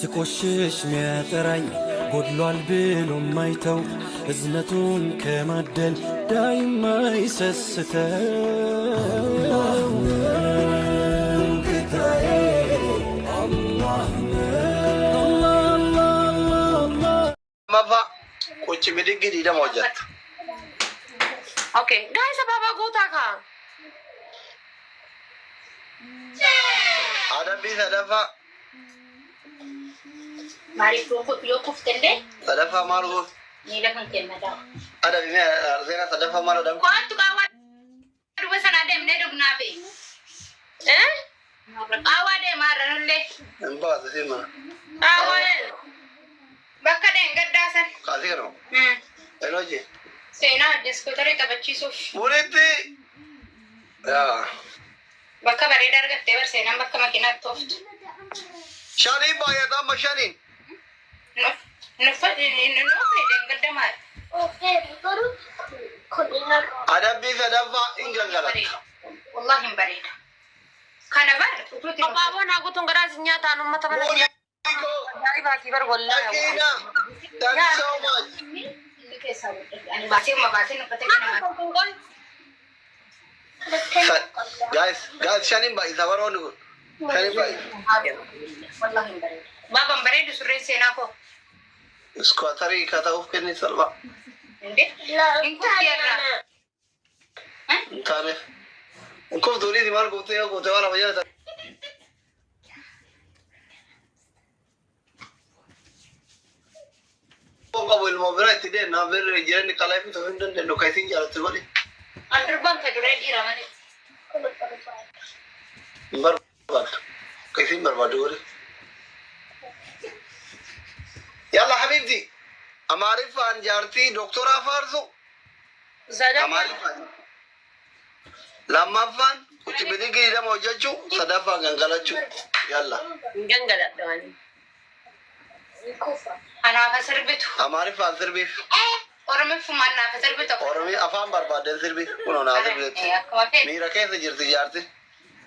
ስቆሽሽ ሚያጠራኝ ጎድሏል ብሎ ማይተው እዝነቱን ከማደል ዳይማ ይሰስተው ጌታዬ Mava, kuchi bidig di da mojat. Okay, guys, baba gota ka. Ada bisa dafa. Mari tunggu yoko tende. Dafa malu. Ni dah kan kena dah. Ada bina arsena dafa malu dam. Kau tu kawan. Dua sana dem ne dum nabe. Awa dem marah le. Empat sih mana? Awa. Bakka dem gaddasan. Kasih kan? Hello ji. Sena diskutare ka bacci so. Buriti. Ya. Bakka beredar gatte bar sena bakka makina toft. Shani bayar dah masyani. No dem gaddamar. Okay, baru kodina. Ada bisa dafa inggalat. Wallahi barida. Kana bar. Baba na ko tong garas nya ta no mata bana. Dai ba ki bar wallahi. Akina. Thank you so much. Guys, Shani bay sabar onu. Shani bay. Wallahi barida. Baba barida surre sena ko. Isko atari kata uf kene salwa. Inde? Inko kiyara. Tane. Unko duri dimar gote wala bajya ta. Kau ilmu berat tidak, nak berjalan di kalai itu hendak dan lokasi jalan terbalik. Underban federal di ramai. Berbat, kasi berbat dulu. Yalla habibti, हमारे फान जारती डॉक्टर आफारसो हमारे फान लम्मा फान कुछ बिदी की इधर मौजूद चु सदाफा गंगला चु यल्ला गंगला दोनी अना फसर भी हमारे फान सिर भी और मैं फुमान ना फसर भी तो और मैं अफाम बर्बाद सिर भी उन्होंने आदर भी मेरा कैसे जर्ती जारती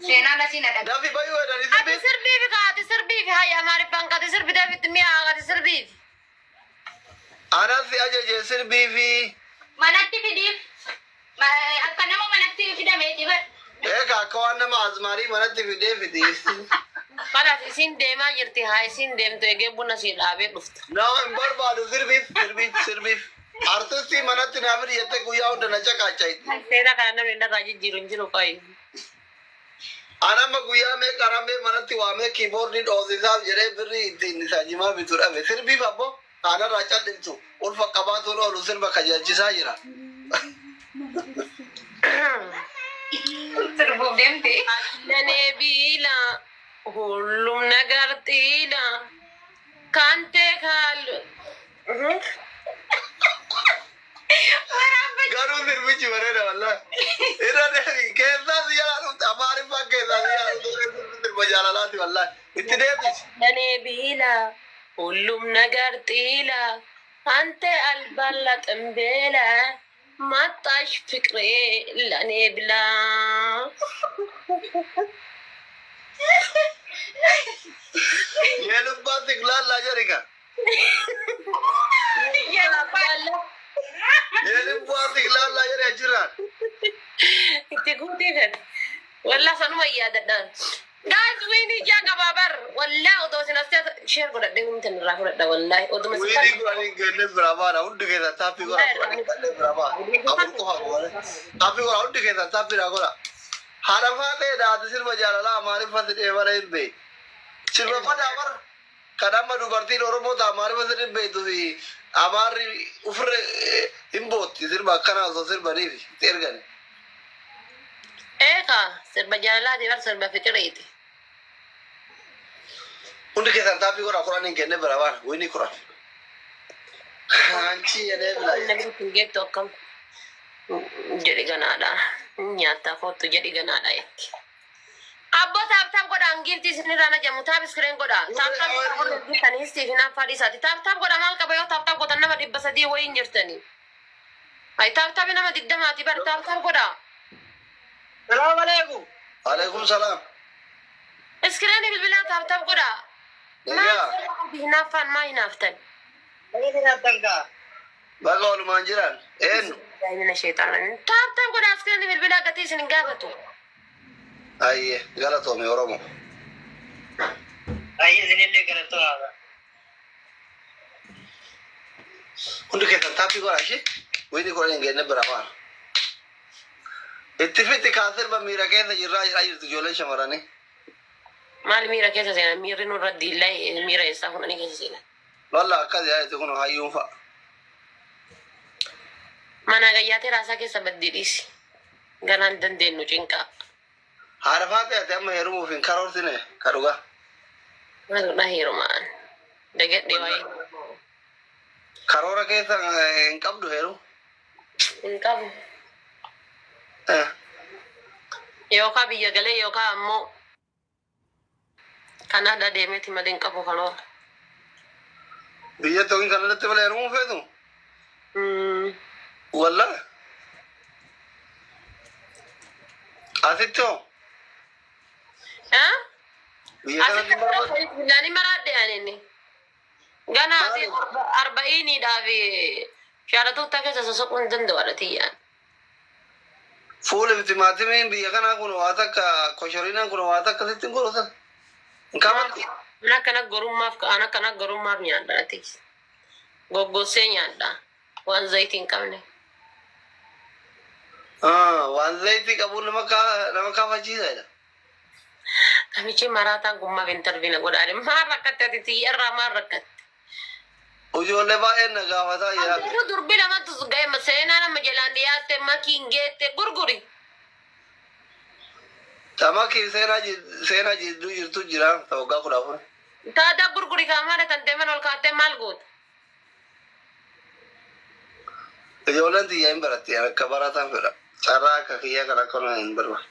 सेना नसी ना डबी भाई हुआ डबी सिर भी का सिर भी है हमारे पंखा सिर भी दे में आगा सिर भी Ana si aja jesir bibi. Manatti fidi. Akka nama manatti fida me tibar. Kawan nama azmari manatti fide fidi. Kada isin dema jirti ha isin dem to ege buna si labe dufta. No, barbadu sirbi. Artisti manatti namri yette kuya unda nacha kachai. Seda kana menda kaji jirun kai. Ana ma kuya me karame manatti wa me keyboard ni dosi sab jere birri din sajima bitura me sirbi babo. Ana racha dintu ulfa qabaatu no lusin bakajajisa jira Terbu demte nane bila hullum nagartila kante khal garu sirbi chivare na walla ira ne kesa ziyara hamare pa kesa ziyara sirbi jala lati walla itne nane bila ሁሉም ነገር ጤላ አንተ አልባላት እምቤላ ማጣሽ ፍቅሬ ለኔ ብላ የልባ ትግላል አጀሪካ የልባ ትግላል አጀሪ አጅራን ትጉቲፈት ወላ ሰኑ ያደዳን Guys, we need jaga babar. Wallah, udah sinasnya share gue dah dengan tener aku dah wallah. Udah masih. We need gue gede berapa? Udah kita tapi gue berapa? Aku tuh aku boleh. Tapi gue udah kita tapi aku lah. Harapan dah ada sih berjalan lah. Hamaरे पास ever है बे. सिर्फ pada amar. Kadang madu berarti orang mau hamaरे पास है बे tuh sih. हमारी ऊपर import. सिर्फ karena sosial beri. Tergan. Kak, serba jalan di luar serba fikir itu. Udah kita tapi orang Quran yang kene berapa? Ini Quran. Anci ada belai. Nabi tinggal tokam. Jadi ganada. Nyata foto jadi ganada ya. Abbo tap goda angin di sini rana jamu tapi sekarang goda. Tap goda di sana istighfar nafadi sati. Tap goda mal kabayo tap goda nama di basadi wain jertani. Ay tap nama di dama tibar tap goda. Assalamualaikum. Waalaikumsalam. Sekarang ni bila tap goda. Ya. hinaafaan maa hinaaftan? Baga walumaan jiran. Eenyu? Daa'imina sheexaanaa. Taaptaan godhaa askiranii bilbilaa gatii isin hin gaafatu. Ayyee galatoome Oromoo. Ayyee isinillee galatooma. Hundi keessan taappii godhaa ishee. Wayini godhan hin geenne bira faana. Itti fitti kaasirba miira keessa jirraa jedhaa jirtu ijoolleen shamarranii. Maal miira keessa seenan? Miirri nurra diillaa miira eessaa fudhanii keessa seenan? Walla akkas yaadate kun hayyuun fa'a. Mana gayyaatee raasaa keessa baddiidhiisi. Ganaan dandeenyu cinqaa. Haadha faatee ati amma heerumuuf hin karoorsine ka dhugaa. Maaludha heerumaan? Dagadhee waa'ee. Karoora keessa hin qabdu heerum. Hin qabu. Yookaan biyya galee yookaan ammoo Kanada deemeeti malee hin qabu karoora. Biyya tokko kanarratti malee heerumuu feetu? Walla? Asitti hoo? Biyya kanatti barbaadu? Asitti maraadde aaninni. Ganaa fi 40 fi shaaratuutta keessa sosoquu hin danda'u adhatiyyaan. Fuula timaatimiin biyya kanaa kun waa takka koshoriinaan kun waa takka sitti hin godhutan. Hin qabattu? Ana kana gorummaaf nyaadha ati. Goggosee nyaadha. Waan zayitii hin qabne. Waan zayitii qabuun nama kaafachiisaadha. Kamichi maraataan gummaaf intarviina godhaadhe. Maal rakkatte ati xiyyaarraa maal rakkatte? Ijoollee baay'een na gaafataa jira. Ammoo durbi lamatu ga'e seenaa nama jalaan dhiyaatte makiin geette gurguri. Tamakii seenaa jidduu jirtu jira waggaa 14. Taataa gurguri kaamaadha kan deeman ol kaattee maal goota? Ijoolleen xiyyaa hin baratti akka barataan fedha. Carraa akka kiyyaa kan akka hin barbaadu.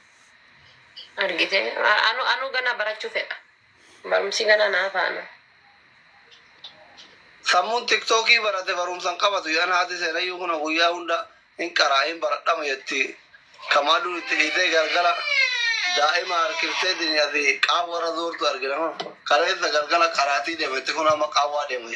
Argite anu gana barachuu fedha. Barumsi gana naa faana. Sammuun tiktookii barate barumsan qabatu yaan haati seenayyuu kun guyyaa hunda hin qaraa hin baradhama jetti. Kamaaduun itti dhiitee galgala daa'ima harkiftee ati qaama warra zoortu argina. Kaleessa galgala qaraatii deemetti kun amma qaawwaa deemu.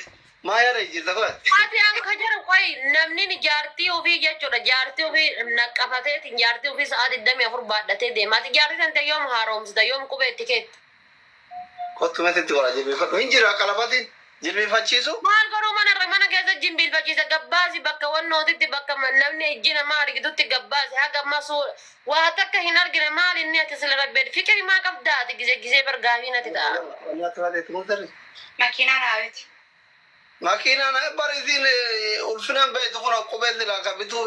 Maa yaada jirta kun? Ati akka jiru qoy namni jaartii ofii jechuudha. Jaartii ofii naqqafateeti jaartii ofii sa'a 24 baadhatee deema. Ati jaartii tante yoom haaromsita yoom qubee itti keetta? Kottumeetitti wala jilbeeffadhu. Hin jira qalabatiin jilbeeffachiisu? Maal garuu mana keessa jilbeeffachiisa gabbaasi bakka wannootitti bakka namni ijji namaa argitutti gabbaasi haga ammasuu waa takka hin argine maal inni ati sila rabbeedha. Fikiri maa qabdaa ati gisee bargaafiin ati ta'a. Makiinaan haawiti. Makiinaan barisiin ulfinaan beektu kun qubee silaa kan bituu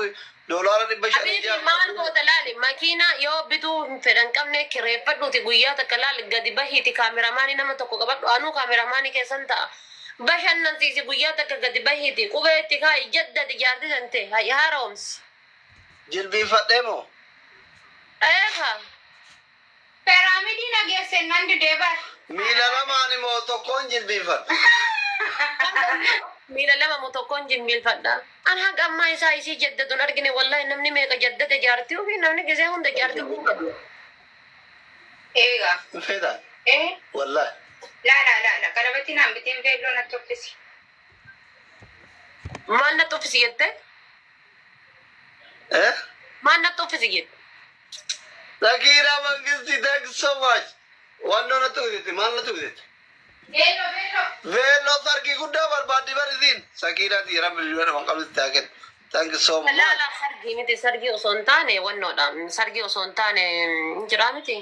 $500 Abiibi maal goota laali makiinaa yoo bituu hin fedhan qabne kireeffadhuuti guyyaa takka laali gadi bahiiti kaameramaanii nama tokko qabadhu anuu kaameramaanii keessan ta'a. Bashannansiisi guyyaa takka gadi bahiiti qubee itti kaa'i jaddati jaartii sante haaromsi. Jilbeeffadhee moo? Eegaa. Peraamidii nageesse nan dideebar. Miila lamaan moo tokkoon jilbeeffadha? Miila lama moo tokkoon jilbeeffadha. An haga ammaa isaa isii jaddatuun argine wallahi namni meeqa jaddate jaartii ofii namni gisee hunda jaartii ofii. Eegaa. Fedha? Wallahi. La. Qalabatti naan bitiin veelloo natti uffisi. Maal natti uffisi jette? Maal natti uffisi jette? Sakiira Mangisti, thank you so much. Wanno natti uffisi maal natti uffisi? Veelloo sargii guddaa barbaaddi barisiin. Sakiira dhiira biliyoona waan qabdu itti haken. Thank you so much. Laala sargii miti sargii osoo hin taane wannoodha. Sargii osoo hin taane jira miti.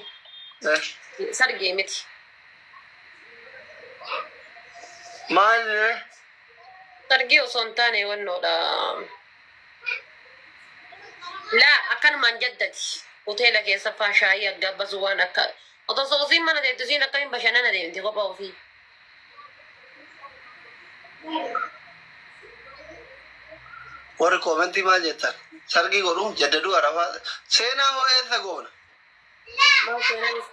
Sargii miti. Maal? Sargii osoo hin taane wannoodha. Laa akkanumaan jaddati. Hoteela keessa faashaayii aggabbasu waan akka. Otoo soosiin mana teettisiin akkamiin bashannana deemti kophaa ofii. Warri koomentii maal jettan? Sargii godhu jaddaduu arafaa. Seenaa hoo eessa goona? Maal seenaanis?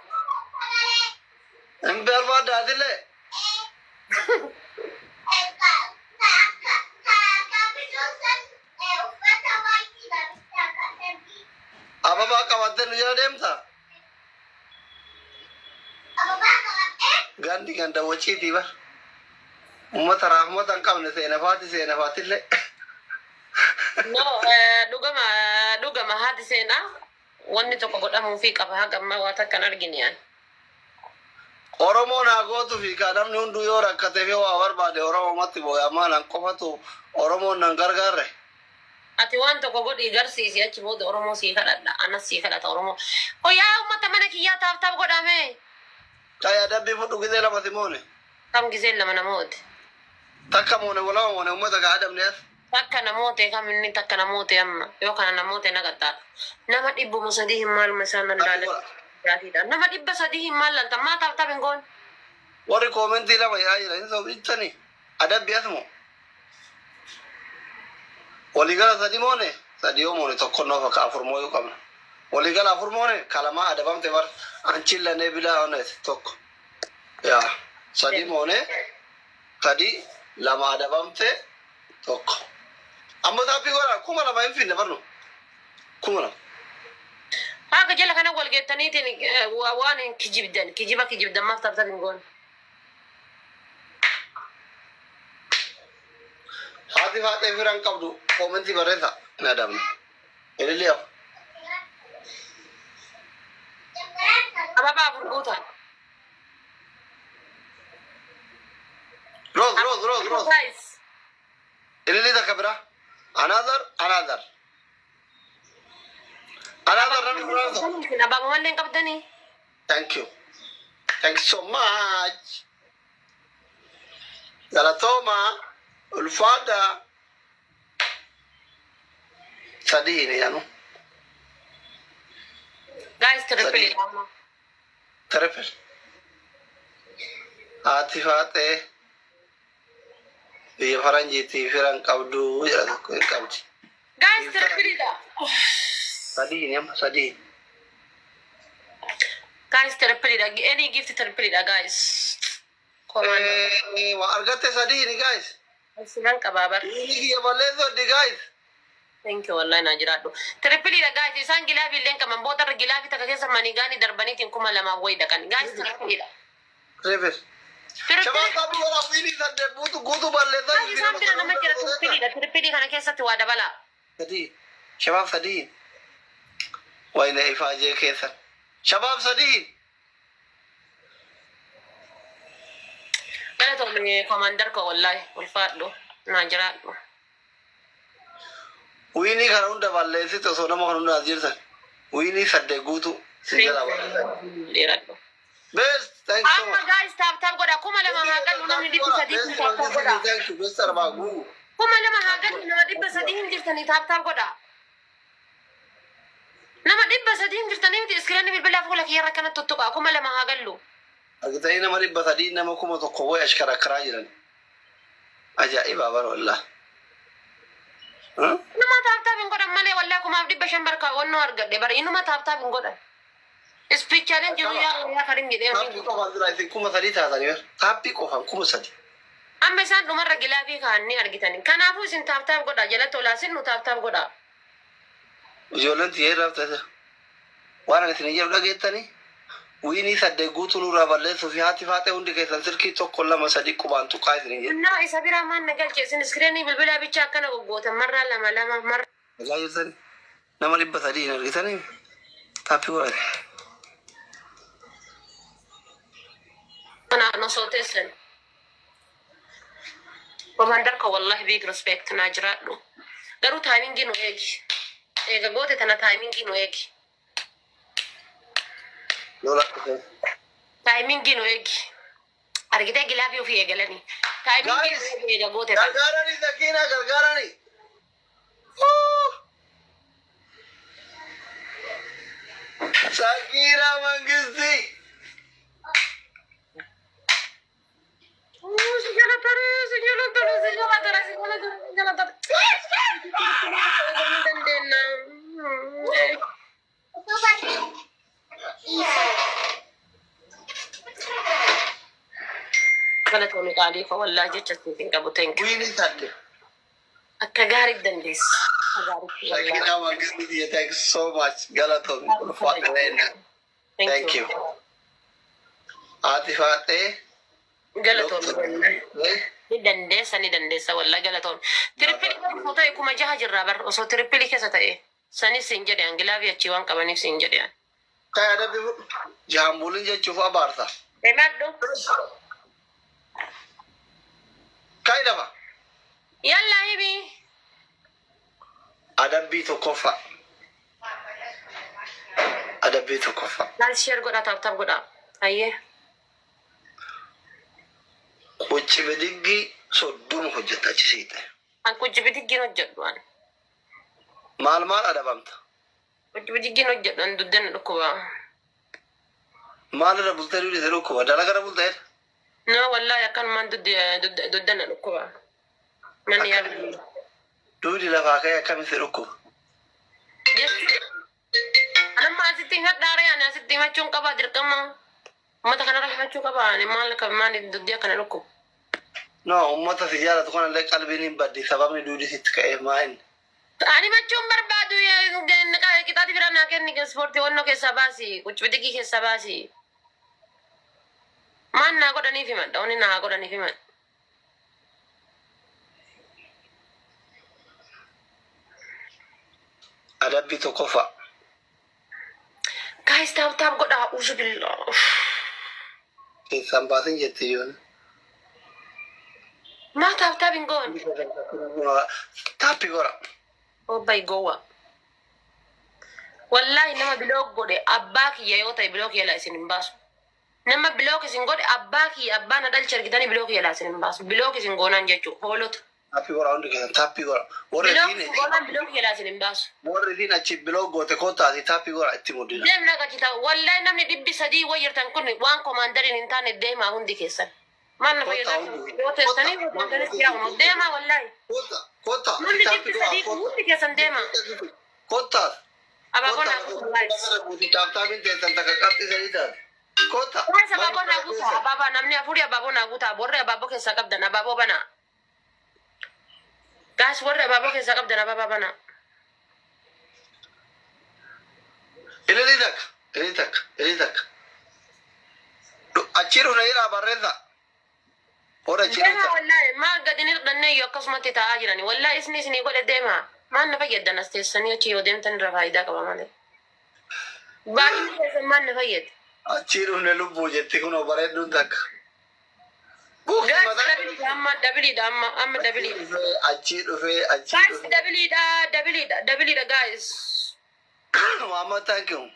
Hin barbaadaatillee? Ababaa qabattee nu jala deemtaa? Gandi ganda waciitii bar. ummata rahmata hin qabne seenafaatiillee. No, dhugama haati seenaa wanni tokko godhamuu fi qaba hagamma waa takkan argine yan. Oromoon haa gootuu fi kaa namni hunduu yoo rakkatee fi waa barbaade Oromomatti booyamaa nan qofatu Oromoon nan gargaarre. Ati waan tokko godhi garsiisi achi booda Oromoo sii kadhadha anas sii kadhata Oromoo. Hoyaa ummata mana kiyyaa taaf godhame. Kaya dabbii fudhu gisee lama Simoone. Kam giseen lama namooti. Takka moone walama moone ummata kaa adamne as. Takka namoote kam inni takka namoote amma yoo kana namoote nagattaadha. Nama dhibbuma sadii hin maaluma isaan allaala. Nama dhibba sadii hin maallalta maa taaf hin goon. Warri koomentii lama yaa jira hin sobichani adabbi asmo. Waligala sadi moone sadi yoo moone tokko noofa ka afur mooyuu qabna. Waligala afur moone kalamaa adabamte bar anchilla ne bilaa onet tokko. Yaa sadi moone sadi lama adabamte tokko. Amma taappi godha kuma lama hin finne barnu. Kuma lama. Haga jala kana wal geettaniitiin waan kijibdan maaf taaf hin goon. Haati faatee firan qabdu koomenti barreessa na adabna. Ililiyaaf. Ababaa gurguutaan. Rose. Ilili takka bira. Another. Abaabu mallee hin qabdanii. Thank you so much. Galatoma. Ulfada. Sadini yanu. Guys, triple. Haati faatee biyya faranjiitii firan qabdu jedha tokko hin qabdi. Guys, triple. Sadini amma sadini. Guys, triple. Any gift triple, guys. Waa argatte sadini guys. Sinan qababar. Ini kiyya balleessoo di guys. Thank you wallahi na jiraadhu. Triple guys, isaan gilaafi illee qaban boodarra gilaafi takka keessa manigaanii darbaniitiin 2,000 wayi dhaqan. Guys, triple. Triple. Shabaan qabu godha fiini saddeet guutuu balleessaa. Isaan bira nama jira triple. Triple kana keessatti waa dabala. Sadii. Shabaab sadii. Wayna ifaajee keessa. Shabaab sadii. Kana tolme commander ko wallahi ulfaadhu na jiraadhu. Wini kana hunda balleessite osoo nama kana hunda jirtan. Wini saddeet guutuu si jala dheeradhu. Best, thanks so much. Guys, tap goda 2,000 hagan namni dhibba sadii tap goda. Thank you, Mr. Bagu. 2,000 hagan nama dhibba sadii hin jirtanii tap goda. Nama dhibba sadii hin jirtanii miti iskiriinii bilbilaa fuula kiyyaarra kana tuttuqa 2,000 hagallu. Argitanii nama dhibba sadii nama 1,000 wayi ashkarakkaraa jiran. Ajaa'iba bara wallah. Nama tap hin godhan malee wallahi 500 barka wannoo argadhe bara inuma tap hin godhan. Ispichaaleen jiru yaa karim jedhee Tapi qofaan jira isin 3,000 taatanii bar. Tapi qofaan 3,000. amma isaan dhumarra gilaafii kaa'anii argitanii. Kanaafuu isin tap godha jala tolaa sin nu tap godha. Ijoolleen tiyyee raabtata. Waan ani isin ijaaru dhageettanii. Wiinii saddeet guutuu nurraa balleessuu fi haati faatee hundi keessan silkii tokko lama sadii qubaan tuqaa isin jedhu. Naa isa biraa maan nagalche isin iskiriinii bilbilaa bicha akkana goggootan marraa lama marra. Nagaa jirtanii. Nama 300 hin argitanii. Taappii godhate. Kana no sooteessan. Commander ko wallahi big respect na jiraadhu. Garuu timingii nu eegi. Eega goote tana timingii nu eegi. Lola. Timingii nu eegi. Argitee gilaafii ofii eegalanii. Timingii nu eegi eega goote tana. Gargaaranii Sakiina gargaaranii. Sakiina Mangisti. Kana tolu qaalii fa wallahi jechatti hin qabu thank you. Wiinii saddeet. Akka gaarii dandeessa. Sakina Mangisti, thank you so much. Galatoon ulfaadha. Thank you. Haati faatee. Galatoon. ni dandeessa walla galatoon. Tirippili kan ta'e kuma jaha jirraa bar osoo tirippili keessa ta'e sanis siin jedhe angilaafi achi waan qabaniif siin jedhe. Kaya adabbii jaambulin jechuuf abaarsa. Emaddu. Kaya daba. Yalla hibi. Adabbii tokkoffaa. Adabbii tokkoffaa. Laal sheer godha taaptaap godha. Ayyee. Qucci bidiggi soddoma hojjeta achisiite. An qucci bidiggiin hojjedhu an. Maal adabamta? Qucci bidiggiin hojjedhu an duddan dhukkuba. Maal irra bultee duudhite dhukkuba? Dalaga irra bultee? No wallahi akkanumaan duddan dhukkuba. Manni yaadu. Duudi lafaa ka'ee akkamitti dhukkuba? Anamma asitti himadhaare ani asitti himachuun qaba dirqama. Ummata kanarra himachuu qaba ani maal duddi akkana dhukkuba. No, ummata si jaalatu kanallee qalbiin hin baddi sababni duudi sitti ka'eef maa inni? Ani machuun barbaadu qixaati bira naa kenni ispoortii wannoo keessaa baasi qucci bidigii keessaa baasi. Maan naa godhaniif himadha onni naa godhaniif himadha. Adabbii tokkoffaa. Guys, taap godhaa uzu billaa. Keessaan baasin jettee yoon. Maa taap hin goon. Taappi gora. Obbay gowa. Wallahi nama biloog godhe abbaa kiyya yoo ta'e biloog yala isin hin baasu. Nama biloog isin godhe abbaa kiyya abbaa na dhalcha argitanii biloog yala isin hin baasu. Biloog isin goonaan jechuu hoolota. Taappi gora hundi keessan taappi gora. Biloog yala isin hin baasu. Warri isiin achi biloog goote kootaati taappi gora itti muddina. Deemna gachita wallahi namni 300 wayyirtan kun waan komaandariin hin taane deemaa hundi keessan. Maal na fayyadamu yoo teessanii deemaa wallahi. Kota. Namni 300 hundi keessan deemaa. Kota. Abaabon haguutu. Taaptaabiin teessan takka qabxii sadii taate. Kota. Kaas abaabon haguutu. Abaabaa namni afurii abaabon haguutu. Warri abaaboo keessaa qabdan abaaboo banaa. Kaas warri abaaboo keessaa qabdan abaabaa banaa. Ini takka. Achiru na ira barreza. Ora chiru. Deemaa wallahi maa gadin hir'annee yoo akkasumatti taa'aa jirani. Wallahi isni godhe deemaa. Maan na fayyaddan as teessanii achi yoo deemtan irra faayidaa qaba malee. Baay'inni keessan maan na fayyada. Achiru na lubbuu jetti kunoo bareedduun takka. Amma dabiliidha. Achi dhufee. Guys dabiliidha guys. Muhammad thank you.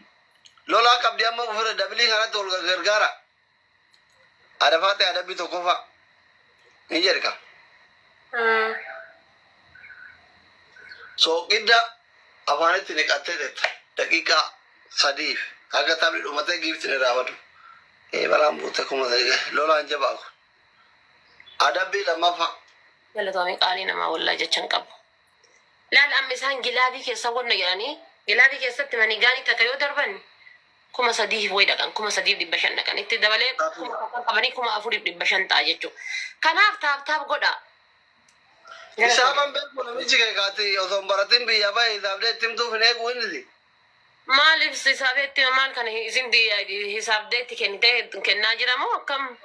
Lola qabdi amma ufira dabilii kanatti ol gargaara. Adafaate adabbii tokkoffaa. Ni jedhika. Sooqidda afaanitti niqattee tetta. Daqiiqaa 3 akka taphni dhumatee giiftiin irraa badu. Balaan buute kuma lolaan jabaa kun. Adabbii lammaffaa. Galatoomii qaalii namaa wallaa jechan qabu. Laal amma isaan gilaabii keessa wanna jedhanii gilaabii keessatti manigaanii takka yoo darban 3,000 way dhaqan 3,500 dhaqan itti dabalee qabanii 4,500 ta'a jechuudha. Kanaaf taap godha. Isaaban beeku namichi keekaati osoo baratiin biyya bahe hisaabdee itti himtuuf hin eegu inniti. Maaliif hisaabeetti maal kana isin hisaabdeetti kennaa jiramoo akkam?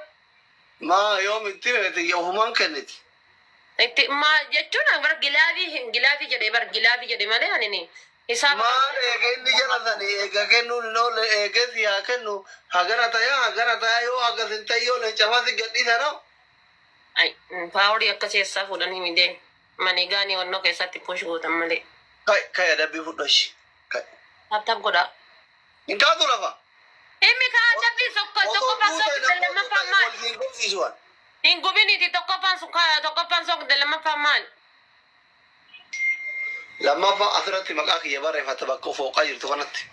Maa yoom itti himete ofumaan kenniti. Itti maal jechuun bar gilaabii jedhee malee ani hisaaba. Maal eega inni jalatani eega kennuun hin oolle eegeesi haa kennu hagana tayaa yoo hagasin tayyoo leencafaa si gadhiisa noo. Ay paaworii akka keessaa fuudhanii mideen manigaanii wannoo keessatti push gootan malee. Kai adabbii fudhashi. Taap godha. Hin kaatu lafa. Imi kaa adabbii tokkoffaan soogidda lammaffaan maal? Hin gubiniti tokkoffaan soogidda lammaffaan maal? Lammaffaa asirratti maqaa kiyya barreeffata bakka fooqaa jirtu kanatti.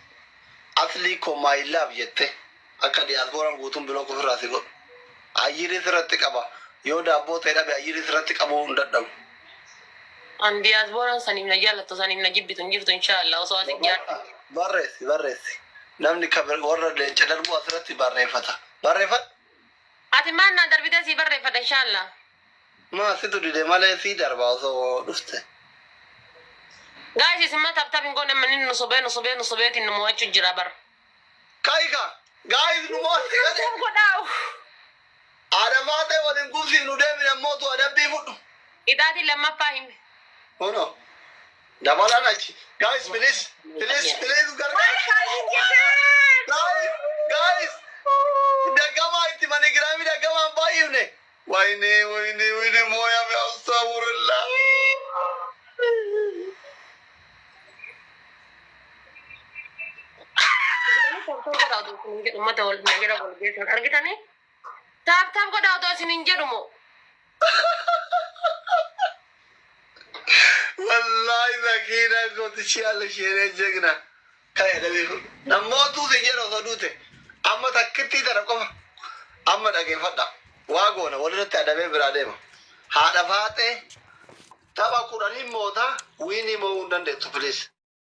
Aslii koomaayilaaf jette akka diyaaspooraan guutuun biloo ofirraa si godhu. Ayyirri sirratti qaba. Yoo daabboo ta'e dhabe ayyirri sirratti qabuu hin dadhabu. An diyaaspooraan saniif na jaallattu saniif na jibbitu hin jirtu inshaallah osoo asii jaallattu. Barreessi. Namni warra leenca darbuu asirratti barreeffata. Barreeffadhu. Ati maan naa darbitee sii barreeffadha inshaallah. Maa situ dide malee sii darba osoo dhufte. Guys, isimma taap hin goone manin nu sobeetiin nu mo'achuu jira bar. Kaayika. Guys nu mo'atti gade. Godhaawu. Adamaatee waliin gubsiif nu deemine mootu adabbii. Qixxaatiin lammaffaa hime. Uno. Dabalaan achi. Guys, please. Please, guys. Daggamaa itti manigiraamii daggamaan baay'ifne. Wayne mooyaa fi astagfirullah. Uummata wal nagira wal geessuun argitanii? Taap godhaa otoo isin hin jedhumo. Wallahi zakina gooti shiala shere jegna. Kaya dabiku. Namotu si jero sodute. Amma takkitti tara qofa. Amma dhaggeeffadha. Waa goona walirratti adabee biraa deema. Haadha faatee tapha kudhanii moota wiinii mo'uu hin dandeettu please.